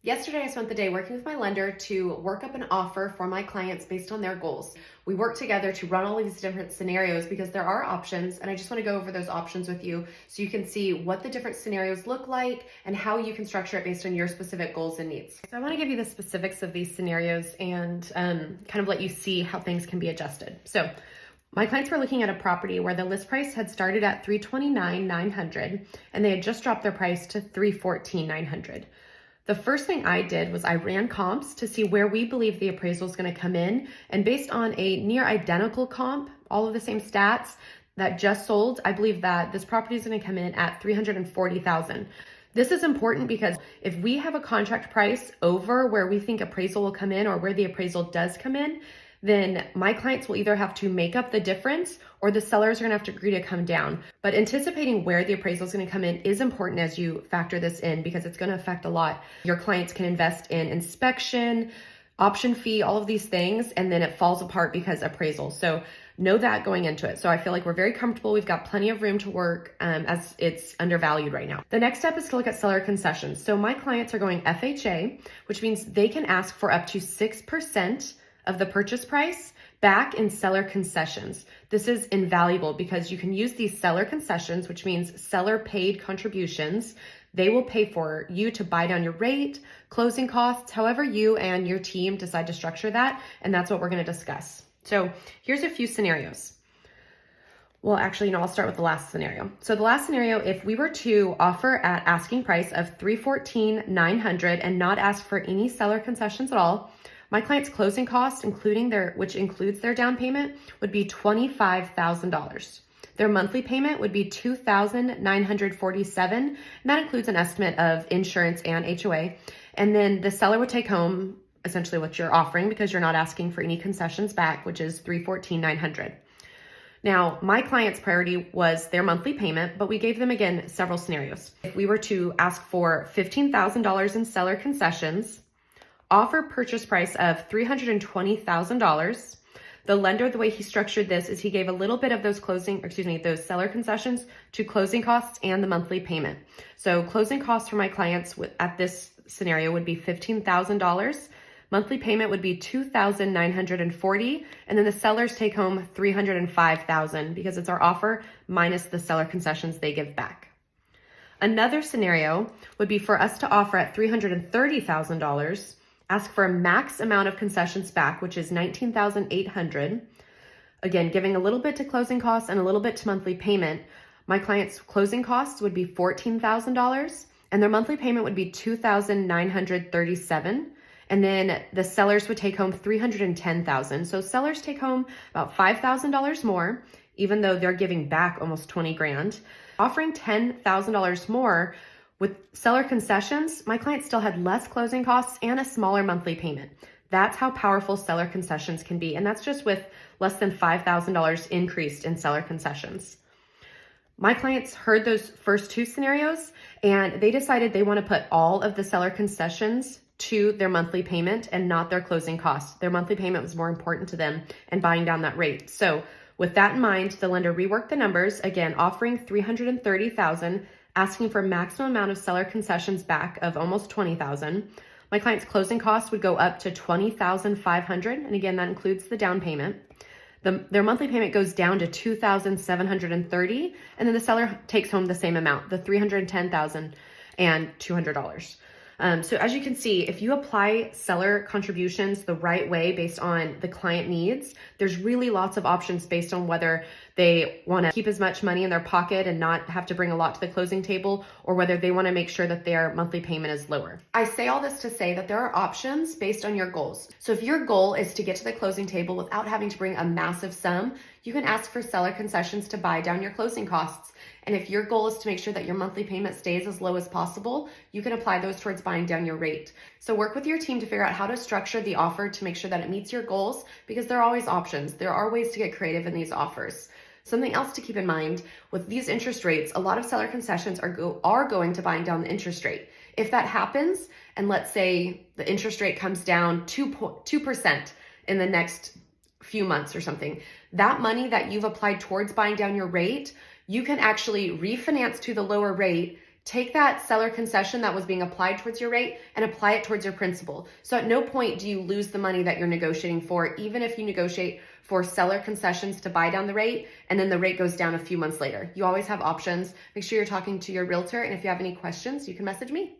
Yesterday, I spent the day working with my lender to work up an offer for my clients based on their goals. We work together to run all of these different scenarios because there are options, and I just want to go over those options with you so you can see what the different scenarios look like and how you can structure it based on your specific goals and needs. So I want to give you the specifics of these scenarios and kind of let you see how things can be adjusted. So my clients were looking at a property where the list price had started at $329,900 and they had just dropped their price to $314,900. The first thing I did was I ran comps to see where we believe the appraisal is going to come in. And based on a near identical comp, all of the same stats that just sold, I believe that this property is going to come in at $340,000. This is important because if we have a contract price over where we think appraisal will come in or where the appraisal does come in, then my clients will either have to make up the difference or the sellers are gonna have to agree to come down. But anticipating where the appraisal is gonna come in is important as you factor this in because it's gonna affect a lot. Your clients can invest in inspection, option fee, all of these things, and then it falls apart because appraisal. So know that going into it. So I feel like we're very comfortable. We've got plenty of room to work as it's undervalued right now. The next step is to look at seller concessions. So my clients are going FHA, which means they can ask for up to 6% of the purchase price back in seller concessions. This is invaluable because you can use these seller concessions, which means seller paid contributions. They will pay for you to buy down your rate, closing costs, however you and your team decide to structure that. And that's what we're going to discuss. So here's a few scenarios. Well, actually, no, I'll start with the last scenario. So the last scenario, if we were to offer at asking price of $314,900 and not ask for any seller concessions at all, my client's closing costs, which includes their down payment, would be $25,000. Their monthly payment would be $2,947, and that includes an estimate of insurance and HOA. And then the seller would take home essentially what you're offering because you're not asking for any concessions back, which is $314,900. Now, my client's priority was their monthly payment, but we gave them, again, several scenarios. If we were to ask for $15,000 in seller concessions, offer purchase price of $320,000. The lender, the way he structured this is he gave a little bit of those those seller concessions to closing costs and the monthly payment. So closing costs for my clients at this scenario would be $15,000. Monthly payment would be $2,940, and then the sellers take home $305,000 because it's our offer minus the seller concessions they give back. Another scenario would be for us to offer at $330,000, ask for a max amount of concessions back, which is $19,800. Again, giving a little bit to closing costs and a little bit to monthly payment. My client's closing costs would be $14,000 and their monthly payment would be $2,937. And then the sellers would take home $310,000. So sellers take home about $5,000 more, even though they're giving back almost $20,000. Offering $10,000 more with seller concessions, my client still had less closing costs and a smaller monthly payment. That's how powerful seller concessions can be. And that's just with less than $5,000 increased in seller concessions. My clients heard those first two scenarios and they decided they want to put all of the seller concessions to their monthly payment and not their closing costs. Their monthly payment was more important to them and buying down that rate. So with that in mind, the lender reworked the numbers, again, offering $330,000, asking for a maximum amount of seller concessions back of almost $20,000. My client's closing costs would go up to $20,500, and again, that includes the down payment. Their monthly payment goes down to $2,730, and then the seller takes home the same amount, the $310,000 and $200. So as you can see, if you apply seller contributions the right way based on the client needs, there's really lots of options based on whether they want to keep as much money in their pocket and not have to bring a lot to the closing table, or whether they want to make sure that their monthly payment is lower. I say all this to say that there are options based on your goals. So if your goal is to get to the closing table without having to bring a massive sum, you can ask for seller concessions to buy down your closing costs. And if your goal is to make sure that your monthly payment stays as low as possible, you can apply those towards buying down your rate. So work with your team to figure out how to structure the offer to make sure that it meets your goals, because there are always options. There are ways to get creative in these offers. Something else to keep in mind with these interest rates, a lot of seller concessions are going to buying down the interest rate. If that happens, and let's say the interest rate comes down 2% in the next few months or something, that money that you've applied towards buying down your rate, you can actually refinance to the lower rate, take that seller concession that was being applied towards your rate and apply it towards your principal. So at no point do you lose the money that you're negotiating for, even if you negotiate for seller concessions to buy down the rate and then the rate goes down a few months later. You always have options. Make sure you're talking to your realtor, and if you have any questions, you can message me.